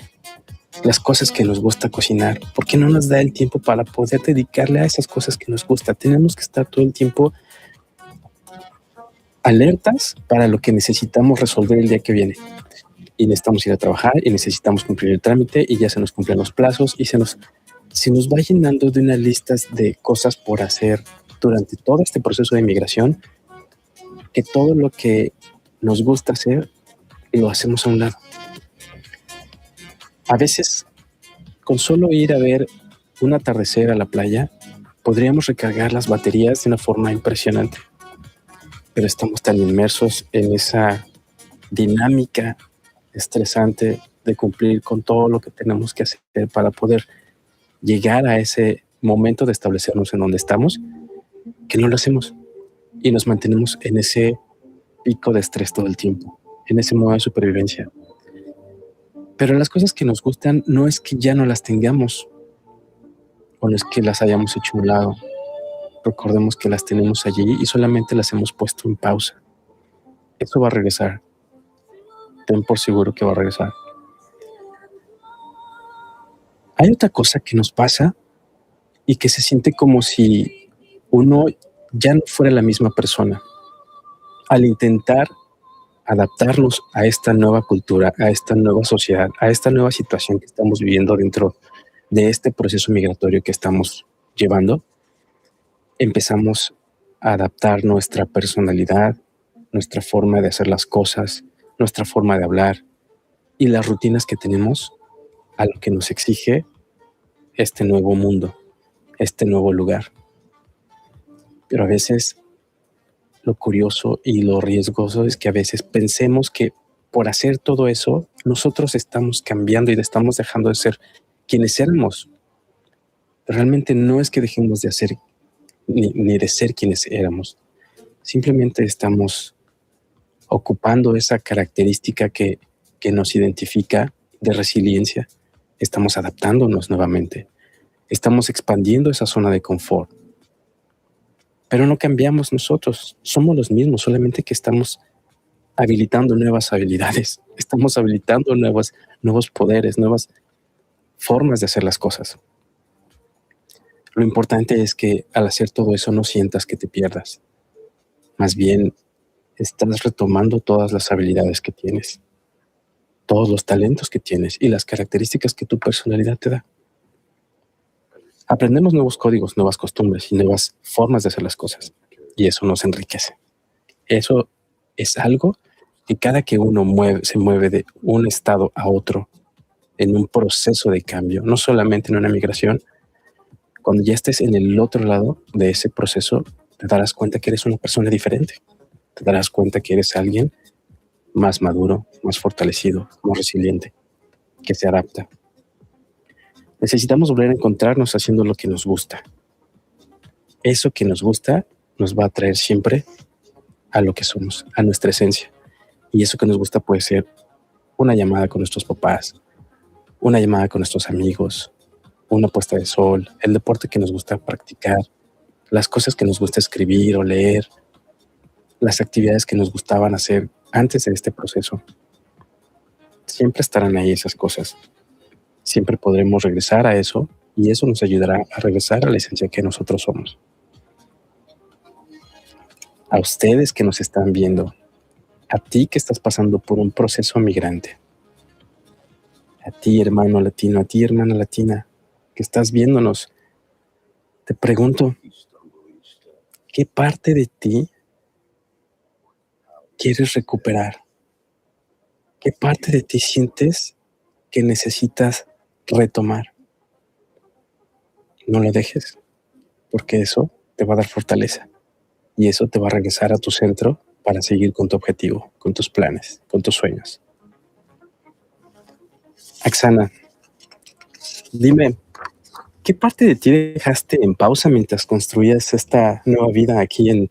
las cosas que nos gusta cocinar, porque no nos da el tiempo para poder dedicarle a esas cosas que nos gusta. Tenemos que estar todo el tiempo alertas para lo que necesitamos resolver el día que viene. Y necesitamos ir a trabajar y necesitamos cumplir el trámite y ya se nos cumplen los plazos y se nos va llenando de unas listas de cosas por hacer durante todo este proceso de migración, que todo lo que nos gusta hacer lo hacemos a un lado. A veces, con solo ir a ver un atardecer a la playa, podríamos recargar las baterías de una forma impresionante. Pero estamos tan inmersos en esa dinámica estresante de cumplir con todo lo que tenemos que hacer para poder llegar a ese momento de establecernos en donde estamos, que no lo hacemos y nos mantenemos en ese pico de estrés todo el tiempo, en ese modo de supervivencia. Pero las cosas que nos gustan no es que ya no las tengamos o no es que las hayamos hecho a un lado. Recordemos que las tenemos allí y solamente las hemos puesto en pausa. Eso va a regresar. Ten por seguro que va a regresar. Hay otra cosa que nos pasa y que se siente como si uno ya no fuera la misma persona. Al intentar adaptarnos a esta nueva cultura, a esta nueva sociedad, a esta nueva situación que estamos viviendo dentro de este proceso migratorio que estamos llevando, empezamos a adaptar nuestra personalidad, nuestra forma de hacer las cosas, nuestra forma de hablar y las rutinas que tenemos a lo que nos exige este nuevo mundo, este nuevo lugar. Pero a veces lo curioso y lo riesgoso es que a veces pensemos que por hacer todo eso, nosotros estamos cambiando y estamos dejando de ser quienes éramos. Realmente no es que dejemos de hacer ni de ser quienes éramos. Simplemente estamos ocupando esa característica que nos identifica de resiliencia. Estamos adaptándonos nuevamente. Estamos expandiendo esa zona de confort. Pero no cambiamos nosotros. Somos los mismos, solamente que estamos habilitando nuevas habilidades. Estamos habilitando nuevos poderes, nuevas formas de hacer las cosas. Lo importante es que al hacer todo eso no sientas que te pierdas. Más bien, estás retomando todas las habilidades que tienes, todos los talentos que tienes y las características que tu personalidad te da. Aprendemos nuevos códigos, nuevas costumbres y nuevas formas de hacer las cosas. Y eso nos enriquece. Eso es algo que cada que uno se mueve de un estado a otro en un proceso de cambio, no solamente en una migración, cuando ya estés en el otro lado de ese proceso, te darás cuenta que eres una persona diferente. Te darás cuenta que eres alguien más maduro, más fortalecido, más resiliente, que se adapta. Necesitamos volver a encontrarnos haciendo lo que nos gusta. Eso que nos gusta nos va a traer siempre a lo que somos, a nuestra esencia. Y eso que nos gusta puede ser una llamada con nuestros papás, una llamada con nuestros amigos, una puesta de sol, el deporte que nos gusta practicar, las cosas que nos gusta escribir o leer, las actividades que nos gustaban hacer antes de este proceso. Siempre estarán ahí esas cosas. Siempre podremos regresar a eso y eso nos ayudará a regresar a la esencia que nosotros somos. A ustedes que nos están viendo, a ti que estás pasando por un proceso migrante, a ti hermano latino, a ti hermana latina, que estás viéndonos, te pregunto, ¿qué parte de ti quieres recuperar? ¿Qué parte de ti sientes que necesitas retomar? No lo dejes, porque eso te va a dar fortaleza y eso te va a regresar a tu centro para seguir con tu objetivo, con tus planes, con tus sueños. Axana, dime, ¿qué parte de ti dejaste en pausa mientras construías esta nueva vida aquí en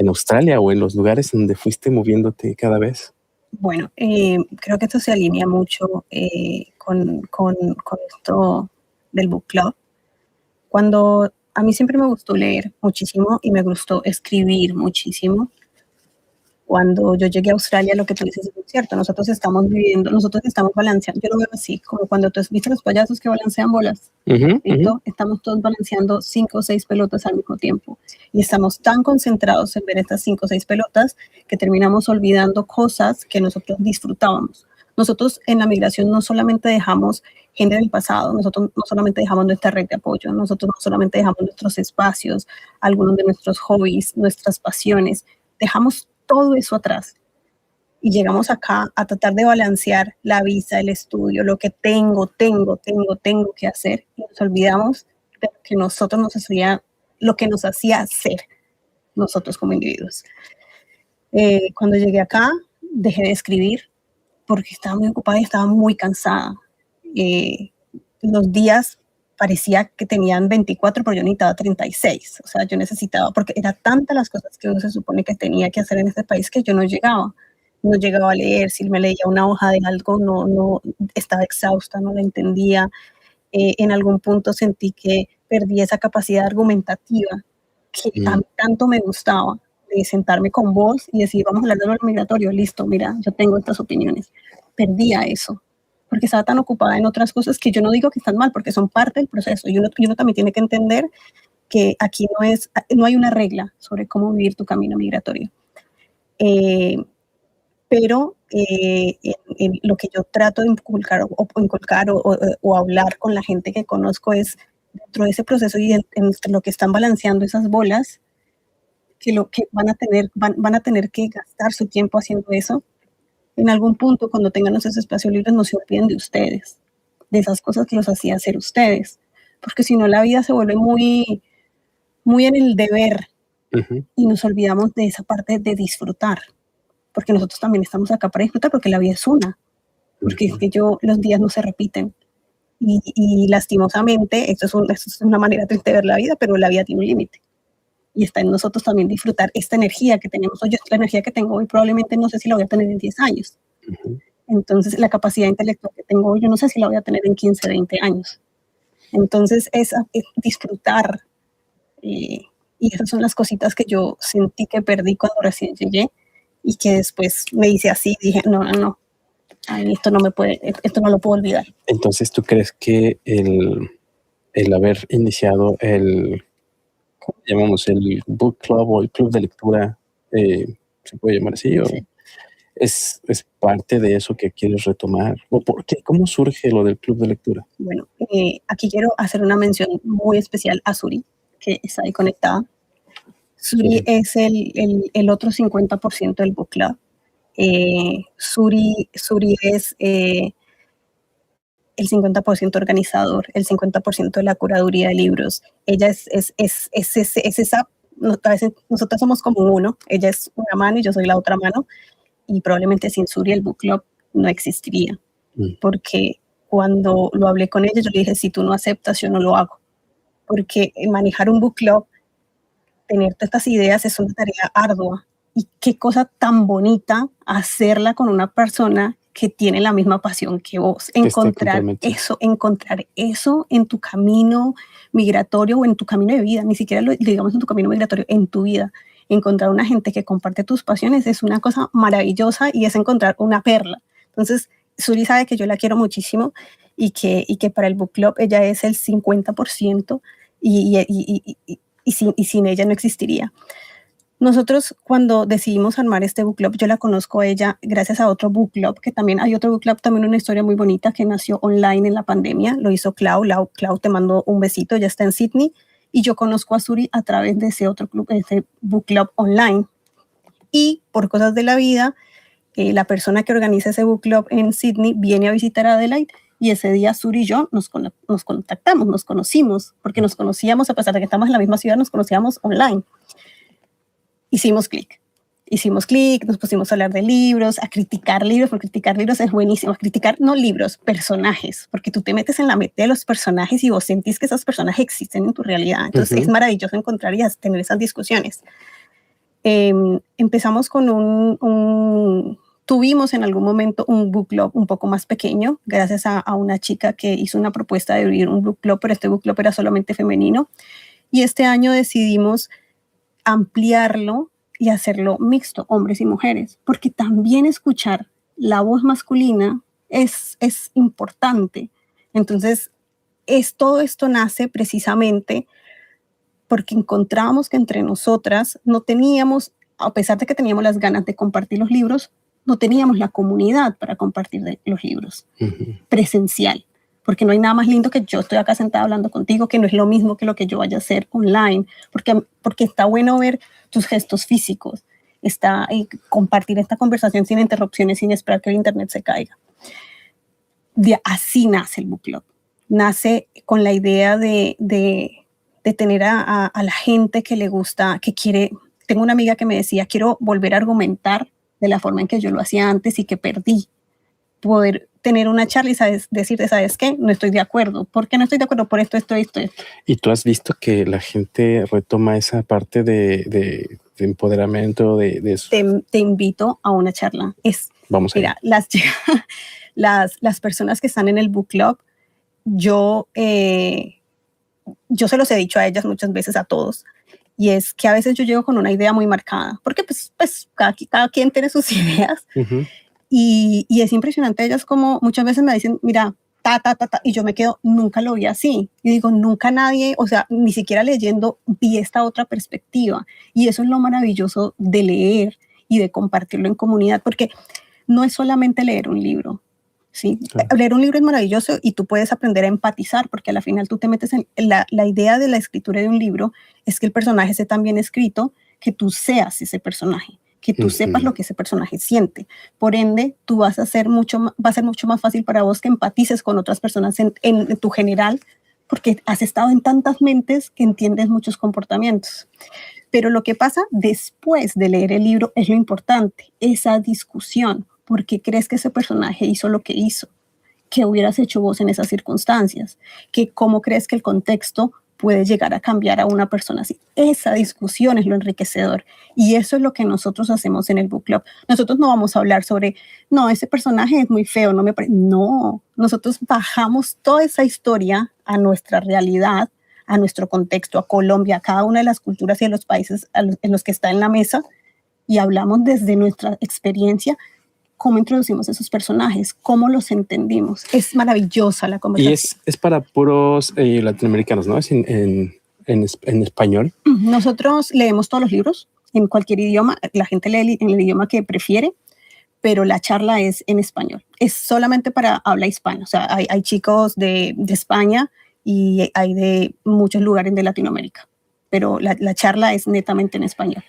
Australia o en los lugares donde fuiste moviéndote cada vez? Bueno, creo que esto se alinea mucho con esto del book club. Cuando a mí siempre me gustó leer muchísimo y me gustó escribir muchísimo. Cuando yo llegué a Australia, lo que tú dices es muy cierto. Nosotros estamos balanceando. Yo lo veo así, como cuando tú viste los payasos que balancean bolas. Estamos todos balanceando 5 o 6 pelotas al mismo tiempo. Y estamos tan concentrados en ver estas 5 o 6 pelotas que terminamos olvidando cosas que nosotros disfrutábamos. Nosotros en la migración no solamente dejamos gente del pasado, nosotros no solamente dejamos nuestra red de apoyo, nosotros no solamente dejamos nuestros espacios, algunos de nuestros hobbies, nuestras pasiones, dejamos todo eso atrás y llegamos acá a tratar de balancear la visa, el estudio, lo que tengo que hacer, y nos olvidamos de lo que nos hacía ser nosotros como individuos. Cuando llegué acá dejé de escribir porque estaba muy ocupada y estaba muy cansada. Los días parecía que tenían 24, pero yo necesitaba 36. O sea, yo necesitaba, porque eran tantas las cosas que uno se supone que tenía que hacer en este país que yo no llegaba. No llegaba a leer. Si me leía una hoja de algo, no estaba exhausta, no la entendía. En algún punto sentí que perdí esa capacidad argumentativa que tanto me gustaba, de sentarme con vos y decir, vamos a hablar de lo migratorio, listo, mira, yo tengo estas opiniones. Perdía eso, porque estaba tan ocupada en otras cosas que yo no digo que están mal, porque son parte del proceso. Y uno también tiene que entender que aquí no hay una regla sobre cómo vivir tu camino migratorio. Pero en lo que yo trato de inculcar o hablar con la gente que conozco es dentro de ese proceso y entre lo que están balanceando esas bolas, que lo que van a tener que gastar su tiempo haciendo eso. En algún punto, cuando tengan esos espacios libres, no se olviden de ustedes, de esas cosas que los hacía hacer ustedes, porque si no la vida se vuelve muy, muy en el deber y nos olvidamos de esa parte de disfrutar, porque nosotros también estamos acá para disfrutar, porque la vida es una, porque es que los días no se repiten y lastimosamente, esto es una manera triste de ver la vida, pero la vida tiene un límite. Y está en nosotros también disfrutar esta energía que tenemos hoy. La energía que tengo hoy probablemente no sé si la voy a tener en 10 años. Entonces, la capacidad intelectual que tengo hoy, yo no sé si la voy a tener en 15, 20 años. Entonces, es disfrutar. Y esas son las cositas que yo sentí que perdí cuando recién llegué y que después me hice así. Dije, no, ay, esto no lo puedo olvidar. Entonces, ¿tú crees que el haber iniciado ¿cómo llamamos? El book club o el club de lectura, ¿se puede llamar así? ¿O Sí. es parte de eso que quieres retomar? ¿O por qué? ¿Cómo surge lo del club de lectura? Bueno, aquí quiero hacer una mención muy especial a Suri, que está ahí conectada. Suri es el otro 50% del book club. Suri es el 50% organizador, el 50% de la curaduría de libros. Ella es esa, a veces nosotros somos como uno, ella es una mano y yo soy la otra mano, y probablemente sin Suri el book club no existiría, porque cuando lo hablé con ella, yo le dije, si tú no aceptas, yo no lo hago, porque manejar un book club, tener todas estas ideas es una tarea ardua, y qué cosa tan bonita hacerla con una persona que tiene la misma pasión que vos. Encontrar eso en tu camino migratorio o en tu camino de vida, ni siquiera digamos en tu camino migratorio, en tu vida. Encontrar una gente que comparte tus pasiones es una cosa maravillosa y es encontrar una perla. Entonces, Suri sabe que yo la quiero muchísimo y que para el book club ella es el 50% y sin ella no existiría. Nosotros cuando decidimos armar este book club, yo la conozco a ella gracias a otro book club, que también hay otro book club, también una historia muy bonita que nació online en la pandemia, lo hizo Clau, te mando un besito, ya está en Sydney, y yo conozco a Suri a través de ese otro club, ese book club online. Y por cosas de la vida, la persona que organiza ese book club en Sydney viene a visitar a Adelaide, y ese día Suri y yo nos contactamos, nos conocimos, porque nos conocíamos, a pesar de que estamos en la misma ciudad, nos conocíamos online. Hicimos clic, nos pusimos a hablar de libros, a criticar libros, porque criticar libros es buenísimo, criticar no libros, personajes, porque tú te metes en la mente de los personajes y vos sentís que esos personajes existen en tu realidad, entonces es maravilloso encontrar y tener esas discusiones. Empezamos con tuvimos en algún momento un book club un poco más pequeño, gracias a una chica que hizo una propuesta de abrir un book club, pero este book club era solamente femenino, y este año decidimos ampliarlo y hacerlo mixto, hombres y mujeres, porque también escuchar la voz masculina es importante. Entonces, todo esto nace precisamente porque encontramos que entre nosotras no teníamos, a pesar de que teníamos las ganas de compartir los libros, no teníamos la comunidad para compartir los libros presencial. Porque no hay nada más lindo que yo estoy acá sentada hablando contigo, que no es lo mismo que lo que yo vaya a hacer online, porque está bueno ver tus gestos físicos, compartir esta conversación sin interrupciones, sin esperar que el internet se caiga. Así nace el book club. Nace con la idea de tener a la gente que le gusta, que quiere. Tengo una amiga que me decía, quiero volver a argumentar de la forma en que yo lo hacía antes y que perdí. Poder tener una charla y decirte, ¿sabes qué? No estoy de acuerdo. ¿Por qué no estoy de acuerdo? Por esto. ¿Y tú has visto que la gente retoma esa parte de empoderamiento de eso? Te invito a una charla. Vamos a ir. Mira, las personas que están en el book club, yo se los he dicho a ellas muchas veces, a todos, y es que a veces yo llego con una idea muy marcada, porque pues cada quien tiene sus ideas. Y es impresionante ellas como muchas veces me dicen, mira, y yo me quedo, nunca lo vi así. Y digo, nunca nadie, o sea, ni siquiera leyendo vi esta otra perspectiva. Y eso es lo maravilloso de leer y de compartirlo en comunidad, porque no es solamente leer un libro, ¿sí? Claro. Leer un libro es maravilloso y tú puedes aprender a empatizar, porque a la final tú te metes en la idea de la escritura de un libro es que el personaje esté tan bien escrito que tú seas ese personaje, que tú sepas lo que ese personaje siente. Por ende, tú va a ser mucho más fácil para vos que empatices con otras personas en tu general, porque has estado en tantas mentes que entiendes muchos comportamientos. Pero lo que pasa después de leer el libro es lo importante, esa discusión. ¿Por qué crees que ese personaje hizo lo que hizo? ¿Qué hubieras hecho vos en esas circunstancias? ¿Cómo crees que el contexto puede llegar a cambiar a una persona así? Esa discusión es lo enriquecedor. Y eso es lo que nosotros hacemos en el Book Club. Nosotros no vamos a hablar sobre, no, ese personaje es muy feo, no me parece. No, nosotros bajamos toda esa historia a nuestra realidad, a nuestro contexto, a Colombia, a cada una de las culturas y a los países en los que está en la mesa, y hablamos desde nuestra experiencia cómo introducimos esos personajes, cómo los entendimos. Es maravillosa la conversación. Y es para puros latinoamericanos, ¿no? Es en español. Nosotros leemos todos los libros en cualquier idioma. La gente lee en el idioma que prefiere, pero la charla es en español. Es solamente para habla hispana. O sea, hay chicos de España y hay de muchos lugares de Latinoamérica, pero la charla es netamente en español.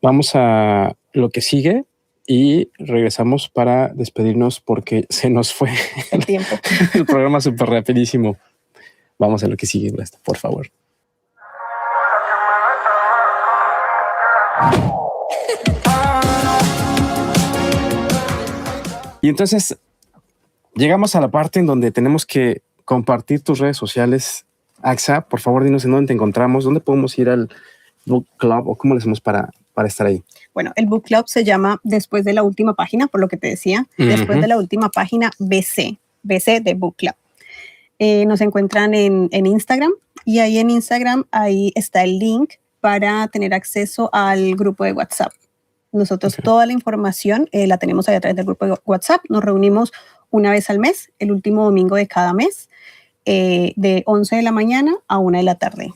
Vamos a lo que sigue y regresamos para despedirnos porque se nos fue el tiempo. El programa súper rapidísimo. Vamos a lo que sigue, por favor. Y entonces llegamos a la parte en donde tenemos que compartir tus redes sociales. Axa, por favor, dinos en dónde te encontramos, dónde podemos ir al Book Club o cómo le hacemos para estar ahí. Bueno, el Book Club se llama Después de la Última Página, por lo que te decía, Después de la Última Página BC de Book Club. Nos encuentran en Instagram, y ahí en Instagram ahí está el link para tener acceso al grupo de WhatsApp. Nosotros toda la información la tenemos ahí a través del grupo de WhatsApp. Nos reunimos una vez al mes, el último domingo de cada mes, de 11 de la mañana a 1 de la tarde.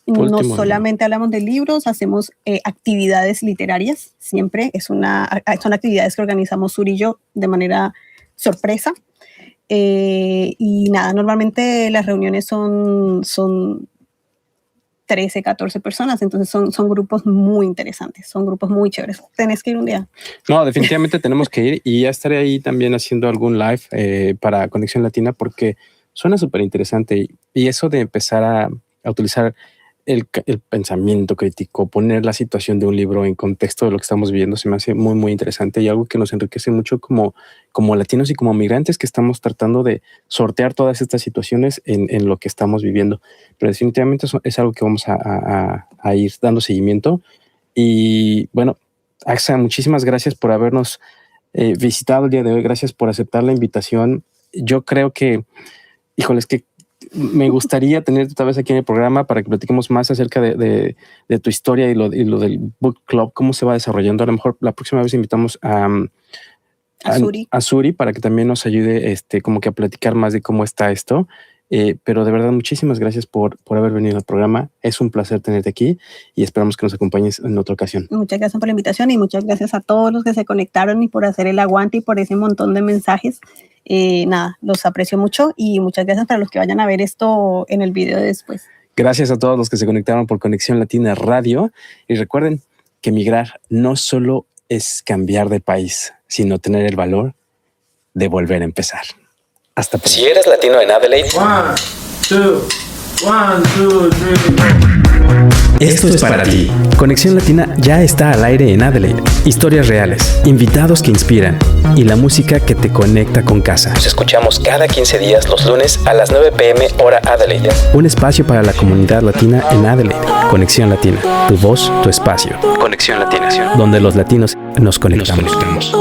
No solamente hablamos de libros, hacemos actividades literarias, siempre son actividades que organizamos Sur y yo de manera sorpresa. Y nada, normalmente las reuniones son 13, 14 personas, entonces son grupos muy interesantes, son grupos muy chéveres. Tenés que ir un día. No, definitivamente tenemos que ir, y ya estaré ahí también haciendo algún live para Conexión Latina, porque suena súper interesante, y eso de empezar a utilizar el pensamiento crítico, poner la situación de un libro en contexto de lo que estamos viviendo, se me hace muy, muy interesante, y algo que nos enriquece mucho como latinos y como migrantes que estamos tratando de sortear todas estas situaciones en lo que estamos viviendo. Pero definitivamente eso es algo que vamos a ir dando seguimiento. Y bueno, Axa, muchísimas gracias por habernos visitado el día de hoy. Gracias por aceptar la invitación. Yo creo que, híjoles, que me gustaría tenerte otra vez aquí en el programa para que platiquemos más acerca de tu historia y lo del Book Club, cómo se va desarrollando. A lo mejor la próxima vez invitamos a Suri para que también nos ayude como que a platicar más de cómo está esto. Pero de verdad, muchísimas gracias por haber venido al programa. Es un placer tenerte aquí y esperamos que nos acompañes en otra ocasión. Muchas gracias por la invitación y muchas gracias a todos los que se conectaron y por hacer el aguante y por ese montón de mensajes. Nada, los aprecio mucho y muchas gracias para los que vayan a ver esto en el video de después. Gracias a todos los que se conectaron por Conexión Latina Radio, y recuerden que migrar no solo es cambiar de país, sino tener el valor de volver a empezar. Hasta pronto. Si eres latino en Adelaide, 1, 2, 3. esto es para ti. Conexión Latina ya está al aire en Adelaide. Historias reales, invitados que inspiran y la música que te conecta con casa. Nos escuchamos cada 15 días los lunes a las 9 p.m. hora Adelaide. Un espacio para la comunidad latina en Adelaide. Conexión Latina, tu voz, tu espacio. Conexión Latina, donde los latinos nos conectamos.